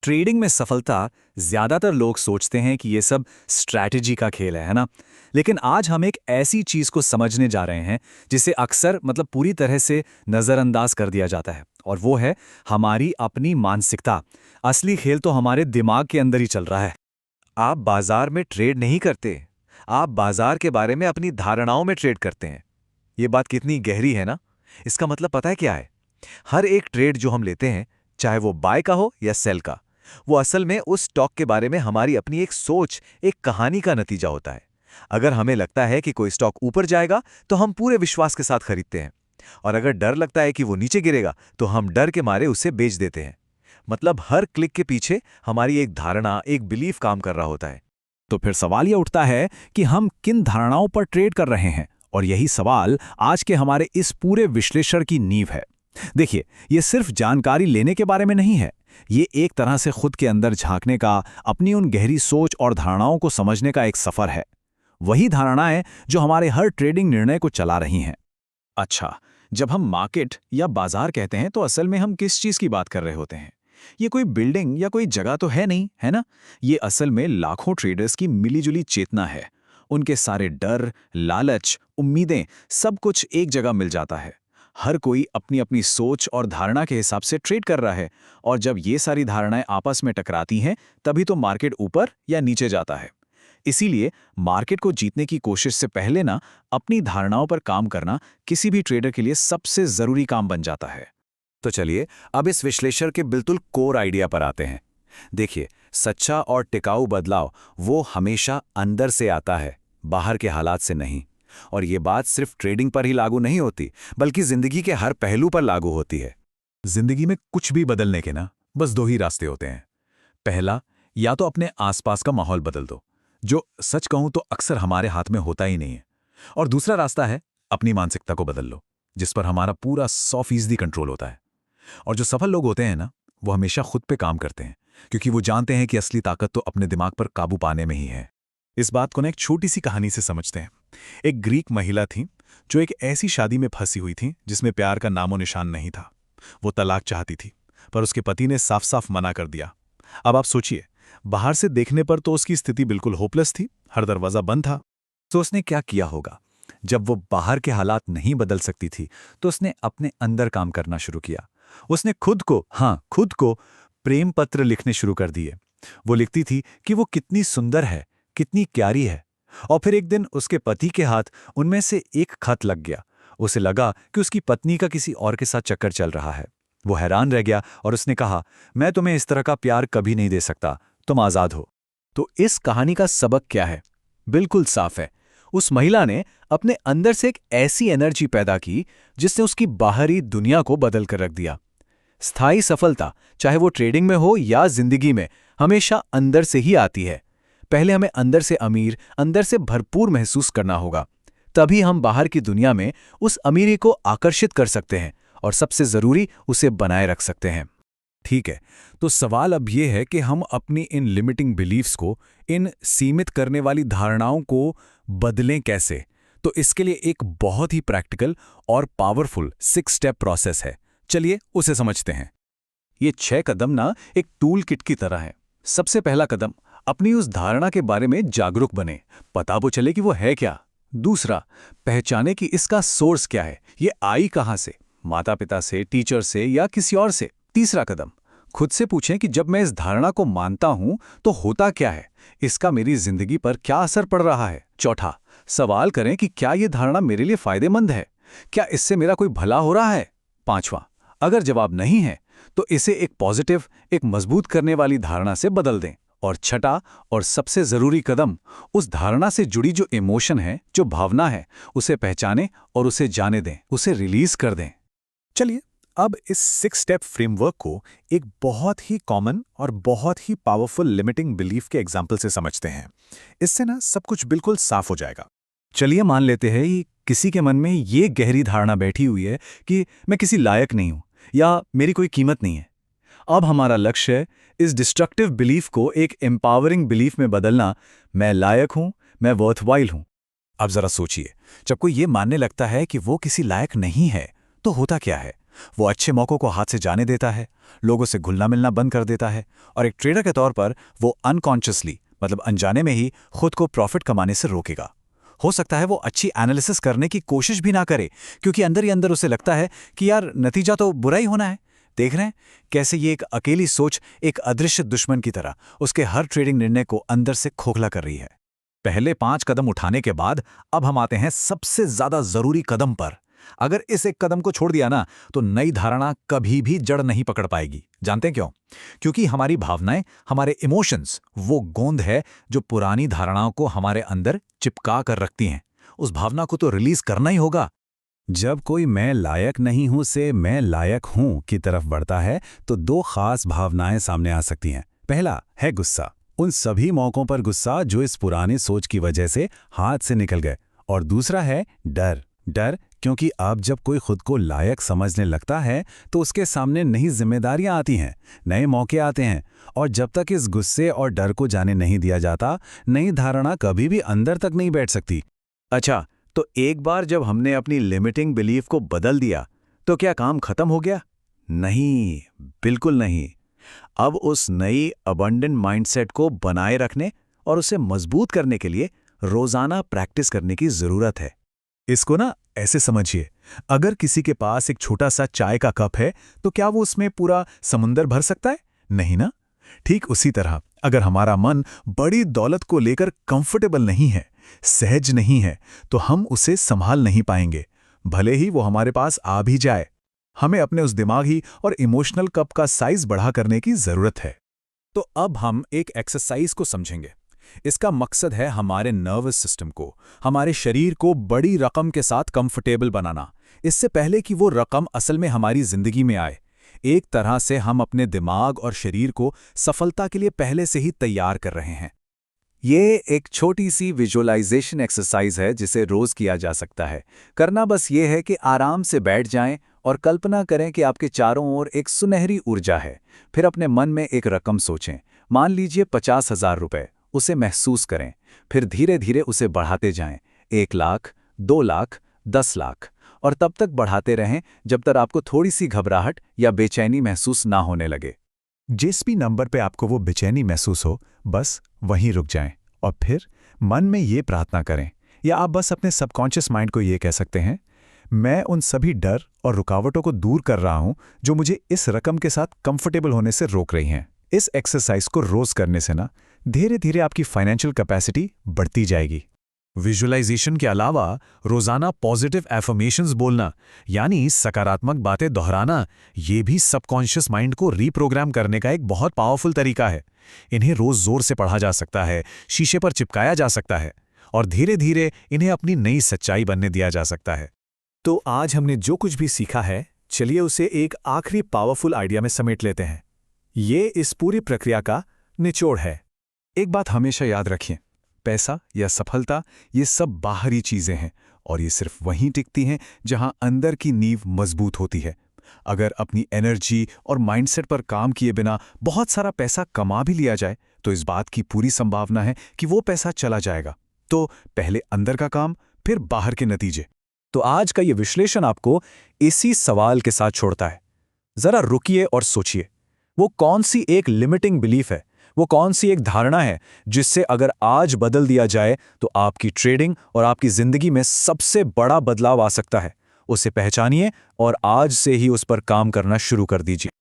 Trading में सफलता ज्यादातर लोग सोचते हैं कि ये सब स्ट्रैटेजी का खेल है ना। लेकिन आज हम एक ऐसी चीज को समझने जा रहे हैं जिसे अक्सर पूरी तरह से नजरअंदाज कर दिया जाता है, और वो है हमारी अपनी मानसिकता। असली खेल तो हमारे दिमाग के अंदर ही चल रहा है। आप बाजार में ट्रेड नहीं करते। आप बाजार के बारे में अपनी धारणाओं में ट्रेड करते हैं। ये बात कितनी गहरी है ना। इसका मतलब पता है क्या है? हर एक ट्रेड जो हम लेते हैं, चाहे वो बाय का हो या सेल का, वो असल में उस स्टॉक के बारे में हमारी अपनी एक सोच, एक कहानी का नतीजा होता है। अगर हमें लगता है कि कोई स्टॉक ऊपर जाएगा तो हम पूरे विश्वास के साथ खरीदते हैं, और अगर डर लगता है कि वो नीचे गिरेगा तो हम डर के मारे उसे बेच देते हैं। मतलब हर क्लिक के पीछे हमारी एक धारणा, एक बिलीफ काम कर रहा होता है। तो फिर सवाल ये उठता है कि हम किन धारणाओं पर ट्रेड कर रहे हैं, और यही सवाल आज के हमारे इस पूरे विश्लेषण की नींव है। देखिए, ये सिर्फ जानकारी लेने के बारे में नहीं है। ये एक तरह से खुद के अंदर झांकने का, अपनी उन गहरी सोच और धारणाओं को समझने का एक सफर है। वही धारणाएं जो हमारे हर ट्रेडिंग निर्णय को चला रही हैं। अच्छा, जब हम मार्केट या बाजार कहते हैं तो असल में हम किस चीज की बात कर रहे होते हैं? ये कोई बिल्डिंग या कोई जगह तो है नहीं, है ना। ये असल में लाखों ट्रेडर्स की मिलीजुली चेतना है। उनके सारे डर, लालच, उम्मीदें, सब कुछ एक जगह मिल जाता है। हर कोई अपनी अपनी सोच और धारणा के हिसाब से ट्रेड कर रहा है, और जब ये सारी धारणाएं आपस में टकराती हैं तभी तो मार्केट ऊपर या नीचे जाता है। इसीलिए मार्केट को जीतने की कोशिश से पहले ना, अपनी धारणाओं पर काम करना किसी भी ट्रेडर के लिए सबसे जरूरी काम बन जाता है। तो चलिए अब इस विश्लेषण के बिल्कुल कोर आइडिया पर आते हैं। देखिए, सच्चा और टिकाऊ बदलाव वो हमेशा अंदर से आता है, बाहर के हालात से नहीं। और ये बात सिर्फ ट्रेडिंग पर ही लागू नहीं होती, बल्कि जिंदगी के हर पहलू पर लागू होती है। जिंदगी में कुछ भी बदलने के ना बस दो ही रास्ते होते हैं। पहला, या तो अपने आसपास का माहौल बदल दो, जो सच कहूं तो अक्सर हमारे हाथ में होता ही नहीं है। और दूसरा रास्ता है अपनी मानसिकता को बदल लो, जिस पर हमारा पूरा 100% कंट्रोल होता है। और जो सफल लोग होते हैं ना, वो हमेशा खुद पे काम करते हैं, क्योंकि वो जानते हैं कि असली ताकत तो अपने दिमाग पर काबू पाने में ही है। इस बात को ना एक छोटी सी कहानी से समझते हैं। एक ग्रीक महिला थी जो एक ऐसी शादी में फंसी हुई थी जिसमें प्यार का नामो निशान नहीं था। वो तलाक चाहती थी, पर उसके पति ने साफ साफ मना कर दिया। अब आप सोचिए, बाहर से देखने पर तो उसकी स्थिति बिल्कुल होपलेस थी, हर दरवाजा बंद था। तो उसने क्या किया होगा? जब वो बाहर के हालात नहीं बदल सकती थी, तो उसने अपने अंदर काम करना शुरू किया। उसने खुद को प्रेम पत्र लिखने शुरू कर दिए। वो लिखती थी कि वो कितनी सुंदर है, कितनी प्यारी है। और फिर एक दिन उसके पति के हाथ उनमें से एक खत लग गया। उसे लगा कि उसकी पत्नी का किसी और के साथ चक्कर चल रहा है। वो हैरान रह गया और उसने कहा, मैं तुम्हें इस तरह का प्यार कभी नहीं दे सकता, तुम आजाद हो। तो इस कहानी का सबक क्या है? बिल्कुल साफ है। उस महिला ने अपने अंदर से एक ऐसी एनर्जी पैदा की जिसने उसकी बाहरी दुनिया को बदल कर रख दिया। स्थायी सफलता, चाहे वो ट्रेडिंग में हो या जिंदगी में, हमेशा अंदर से ही आती है। पहले हमें अंदर से अमीर, अंदर से भरपूर महसूस करना होगा। तभी हम बाहर की दुनिया में उस अमीरी को आकर्षित कर सकते हैं, और सबसे जरूरी, उसे बनाए रख सकते हैं। ठीक है, तो सवाल अब यह है कि हम अपनी इन लिमिटिंग बिलीफ्स को, इन सीमित करने वाली धारणाओं को बदलें कैसे? तो इसके लिए एक बहुत ही प्रैक्टिकल और पावरफुल 6 स्टेप प्रोसेस है। चलिए उसे समझते हैं। ये 6 कदम ना एक टूल किट की तरह है। सबसे पहला कदम, अपनी उस धारणा के बारे में जागरूक बने, पता वो चले कि वो है क्या। दूसरा, पहचाने कि इसका सोर्स क्या है, ये आई कहां से, माता पिता से, टीचर से या किसी और से। तीसरा कदम, खुद से पूछें कि जब मैं इस धारणा को मानता हूं तो होता क्या है, इसका मेरी जिंदगी पर क्या असर पड़ रहा है। चौथा, सवाल करें कि क्या ये धारणा मेरे लिए फायदेमंद है, क्या इससे मेरा कोई भला हो रहा है। पांचवा, अगर जवाब नहीं है तो इसे एक पॉजिटिव, एक मजबूत करने वाली धारणा से बदल दें। और छठा और सबसे जरूरी कदम, उस धारणा से जुड़ी जो इमोशन है, जो भावना है, उसे पहचानें और उसे जाने दें, उसे रिलीज कर दें। चलिए अब इस 6 स्टेप फ्रेमवर्क को एक बहुत ही कॉमन और बहुत ही पावरफुल लिमिटिंग बिलीफ के एग्जाम्पल से समझते हैं। इससे ना सब कुछ बिल्कुल साफ हो जाएगा। चलिए मान लेते हैं कि किसी के मन में ये गहरी धारणा बैठी हुई है कि मैं किसी लायक नहीं हूं या मेरी कोई कीमत नहीं है। अब हमारा लक्ष्य है इस डिस्ट्रक्टिव बिलीफ को एक एम्पावरिंग बिलीफ में बदलना। मैं लायक हूं, मैं वर्थवाइल हूं। अब जरा सोचिए, जब कोई ये मानने लगता है कि वो किसी लायक नहीं है, तो होता क्या है? वो अच्छे मौक़ों को हाथ से जाने देता है, लोगों से घुलना मिलना बंद कर देता है, और एक ट्रेडर के तौर पर वो अनकॉन्शियसली मतलब अनजाने में ही खुद को प्रॉफिट कमाने से रोकेगा। हो सकता है वो अच्छी एनालिसिस करने की कोशिश भी ना करे, क्योंकि अंदर ही अंदर उसे लगता है कि यार नतीजा तो बुरा ही होना है। देख रहे हैं कैसे ये एक अकेली सोच एक अदृश्य दुश्मन की तरह उसके हर ट्रेडिंग निर्णय को अंदर से खोखला कर रही है। पहले 5 कदम उठाने के बाद अब हम आते हैं सबसे ज्यादा जरूरी कदम पर। अगर इस एक कदम को छोड़ दिया ना तो नई धारणा कभी भी जड़ नहीं पकड़ पाएगी। जानते हैं क्यों? क्योंकि हमारी भावनाएं, हमारे इमोशंस वो गोंद है जो पुरानी धारणाओं को हमारे अंदर चिपका कर रखती हैं। उस भावना को तो रिलीज करना ही होगा। जब कोई मैं लायक नहीं हूं से मैं लायक हूं की तरफ बढ़ता है तो 2 खास भावनाएं सामने आ सकती हैं। पहला है गुस्सा, उन सभी मौकों पर गुस्सा जो इस पुरानी सोच की वजह से हाथ से निकल गए। और दूसरा है डर। डर क्योंकि अब जब कोई खुद को लायक समझने लगता है तो उसके सामने नई जिम्मेदारियां आती हैं, नए मौके आते हैं, और जब तक इस गुस्से और डर को जाने नहीं दिया जाता, नई धारणा कभी भी अंदर तक नहीं बैठ सकती। अच्छा, तो एक बार जब हमने अपनी लिमिटिंग बिलीफ को बदल दिया तो क्या काम खत्म हो गया? नहीं, बिल्कुल नहीं। अब उस नई अबंडेंट माइंडसेट को बनाए रखने और उसे मजबूत करने के लिए रोजाना प्रैक्टिस करने की जरूरत है। इसको ना ऐसे समझिए, अगर किसी के पास एक छोटा सा चाय का कप है तो क्या वो उसमें पूरा समुंदर भर सकता है? नहीं ना। ठीक उसी तरह अगर हमारा मन बड़ी दौलत को लेकर कंफर्टेबल नहीं है, सहज नहीं है, तो हम उसे संभाल नहीं पाएंगे, भले ही वो हमारे पास आ भी जाए। हमें अपने उस दिमागी और इमोशनल कप का साइज बढ़ा करने की जरूरत है। तो अब हम एक एक्सरसाइज को समझेंगे। इसका मकसद है हमारे नर्वस सिस्टम को, हमारे शरीर को बड़ी रकम के साथ कंफर्टेबल बनाना, इससे पहले कि वो रकम असल में हमारी जिंदगी में आए। एक तरह से हम अपने दिमाग और शरीर को सफलता के लिए पहले से ही तैयार कर रहे हैं। ये एक छोटी सी विजुअलाइजेशन एक्सरसाइज है जिसे रोज किया जा सकता है। करना बस ये है कि आराम से बैठ जाएं और कल्पना करें कि आपके चारों ओर एक सुनहरी ऊर्जा है। फिर अपने मन में एक रकम सोचें, मान लीजिए 50,000 रुपए। उसे महसूस करें, फिर धीरे धीरे उसे बढ़ाते जाएं, 1 लाख, 2 लाख, 10 लाख, और तब तक बढ़ाते रहें जब तक आपको थोड़ी सी घबराहट या बेचैनी महसूस ना होने लगे। जिस भी नंबर पे आपको वो बेचैनी महसूस हो, बस वहीं रुक जाएं और फिर मन में ये प्रार्थना करें, या आप बस अपने सबकॉन्शियस माइंड को ये कह सकते हैं, मैं उन सभी डर और रुकावटों को दूर कर रहा हूं जो मुझे इस रकम के साथ कंफर्टेबल होने से रोक रही हैं। इस एक्सरसाइज को रोज करने से ना धीरे धीरे आपकी फाइनेंशियल कैपेसिटी बढ़ती जाएगी। विजुअलाइजेशन के अलावा रोजाना पॉजिटिव एफर्मेशंस बोलना, यानी सकारात्मक बातें दोहराना, ये भी सबकॉन्शियस माइंड को रीप्रोग्राम करने का एक बहुत पावरफुल तरीका है। इन्हें रोज जोर से पढ़ा जा सकता है, शीशे पर चिपकाया जा सकता है, और धीरे धीरे इन्हें अपनी नई सच्चाई बनने दिया जा सकता है। तो आज हमने जो कुछ भी सीखा है, चलिए उसे एक आखिरी पावरफुल आइडिया में समेट लेते हैं। ये इस पूरी प्रक्रिया का निचोड़ है। एक बात हमेशा याद रखिए, पैसा या सफलता ये सब बाहरी चीजें हैं, और ये सिर्फ वहीं टिकती हैं जहां अंदर की नींव मजबूत होती है। अगर अपनी एनर्जी और माइंडसेट पर काम किए बिना बहुत सारा पैसा कमा भी लिया जाए तो इस बात की पूरी संभावना है कि वो पैसा चला जाएगा। तो पहले अंदर का काम, फिर बाहर के नतीजे। तो आज का ये विश्लेषण आपको इसी सवाल के साथ छोड़ता है। जरा रुकिए और सोचिए, वो कौन सी एक लिमिटिंग बिलीफ है, वो कौन सी एक धारणा है जिससे अगर आज बदल दिया जाए तो आपकी ट्रेडिंग और आपकी जिंदगी में सबसे बड़ा बदलाव आ सकता है। उसे पहचानिए और आज से ही उस पर काम करना शुरू कर दीजिए।